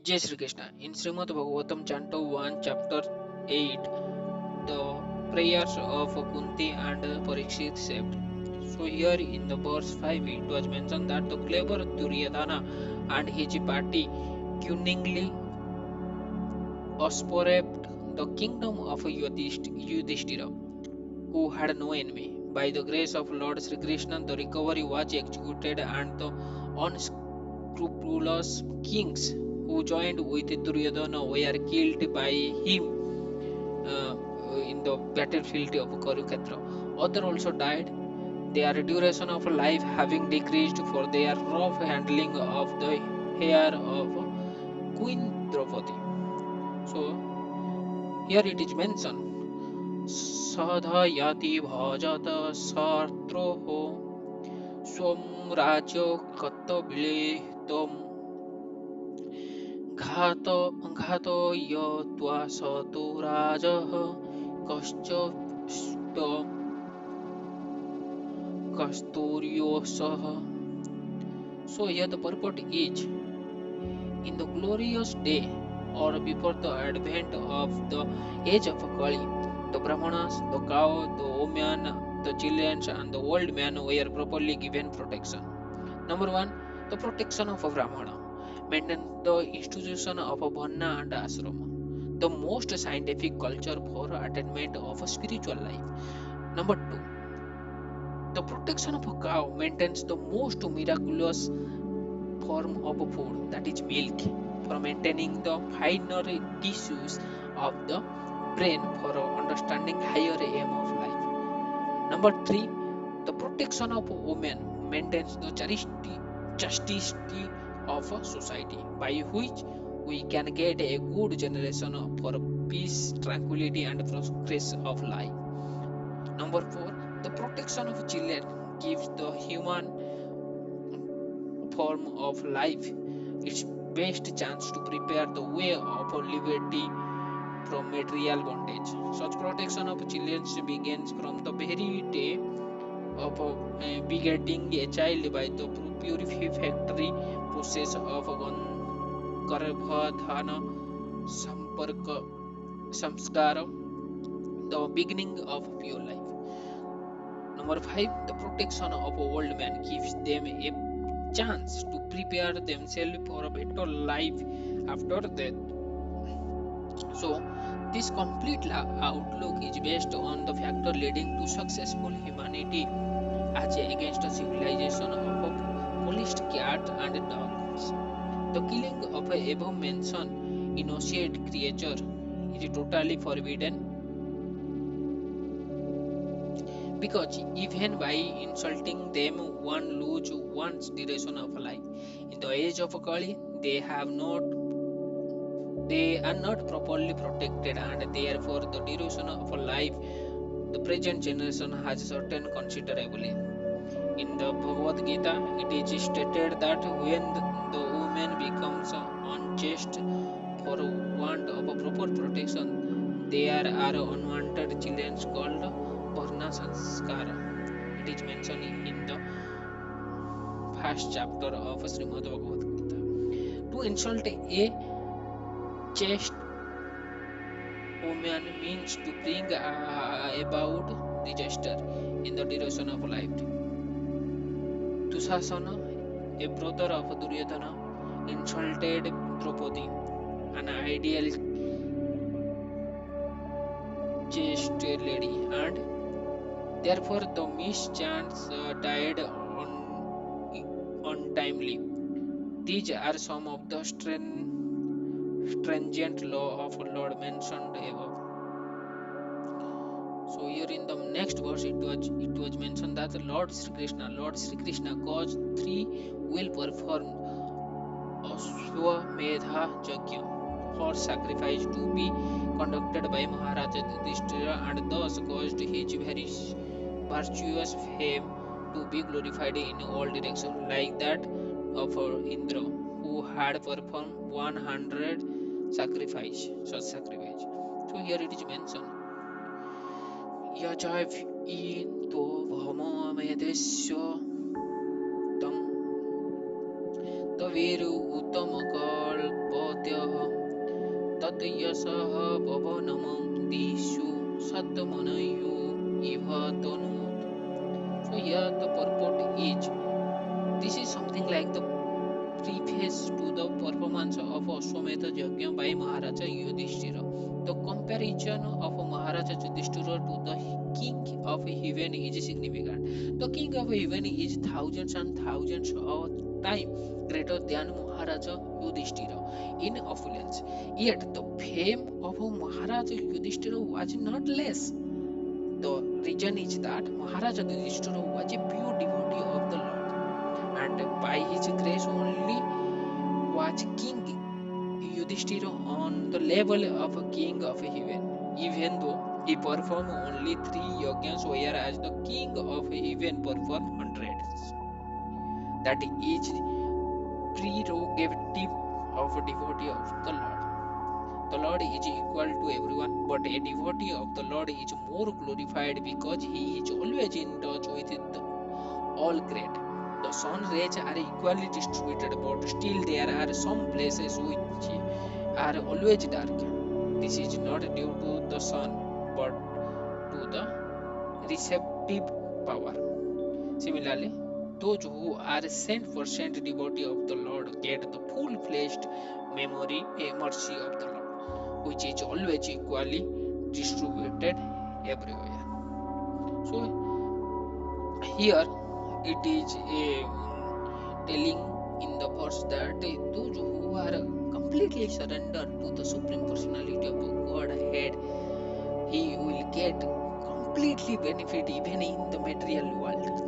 Jai Shri Krishna. In Srimad Bhagavatam, Canto 1, Chapter 8, the prayers of Kuntī and Parīkṣit saved. So, here in the verse 5, it was mentioned that the clever Duryodhana and his party cunningly usurped the kingdom of Yudhishthira, who had no enemy. By the grace of Lord Sri Krishna, the recovery was executed, and the unscrupulous kings who joined with Duryodhana were killed by him in the battlefield of Kurukshetra. Others also died, their duration of life having decreased for their rough handling of the hair of Queen Draupadi. So here it is mentioned, Sadhayati bhajata sartroho swam rajo katabile tom घातो यत्वा स तु राजः कस्तूर्योऽसः. So here the purport is, in the glorious day or before the advent of the age of Kali, the Brahmanas, the cow, the women, the children and the old man were properly given protection. Number 1, the protection of a Brahmana. Maintain the institution of a Varna and Asrama, the most scientific culture for attainment of a spiritual life. Number 2, the protection of a cow maintains the most miraculous form of food, that is milk, for maintaining the finer tissues of the brain for understanding higher aim of life. Number 3, the protection of women maintains the chastity of a society, by which we can get a good generation for peace, tranquility and progress of life. Number 4, the protection of children gives the human form of life its best chance to prepare the way of liberty from material bondage. Such protection of children begins from the very day of begetting a child by the purificatory process of garbhadhana samskara, the beginning of pure life. Number 5, the protection of old men gives them a chance to prepare themselves for a better life after death. So, this complete outlook is based on the factor leading to successful humanity as against a civilization of polished cat and dogs. The killing of a above mentioned innocent creature is totally forbidden, because even by insulting them one loses one's duration of life. In the age of Kali, they are not properly protected, and therefore the duration of life the present generation has certain considerably. In the Bhagavad Gita, it is stated that when the woman becomes unchaste for want of a proper protection, there are unwanted children called Varna Sanskara. It is mentioned in the first chapter of Srimad Bhagavad Gita. To insult a chaste woman means to bring about disaster in the duration of life. Dusasana, a brother of Duryodhana, insulted Draupadi, an ideal chaste lady, and therefore the mischance died untimely. These are some of the stringent law of Lord mentioned above. So here in the next verse it was mentioned that Lord Sri Krishna caused 3 well performed Ashwamedha Yajna, horse sacrifice, to be conducted by Maharaja Yudhishthira, and thus caused his very virtuous fame to be glorified in all directions, like that of Indra, who had performed 100 such sacrifice. So here it is mentioned, Yajav in to Bhama Medesya tam Taviru Uttama Kalpatya Yat yasaha bhavanamam dishu satmanayu ivatanut. So here the purport is, this is something like the preface to the performance of Ashwamedha Yajna by Maharaja Yudhishthira. The comparison of Maharaja Yudhishthira to the king of heaven is significant. The king of heaven is thousands and thousands of times greater than Maharaja Yudhishthira in affluence. Yet the fame of Maharaja Yudhishthira was not less. The reason is that Maharaja Yudhishthira was a pure devotee of the Lord, and by his grace only was King Yudhishthira on the level of a king of heaven, even though he performed only 3 yajnas, whereas the king of heaven performed hundreds. That is prerogative of a devotee of the Lord. The Lord is equal to everyone, but a devotee of the Lord is more glorified because he is always in touch with the all great. The sun rays are equally distributed, but still there are some places which are always dark. This is not due to the sun, but to the receptive power. Similarly, those who are 100% devotee of the Lord get the full-fledged mercy of the Lord, which is always equally distributed everywhere. So here it is telling in the verse that those who are completely surrendered to the Supreme Personality of Godhead, he will get completely benefit even in the material world.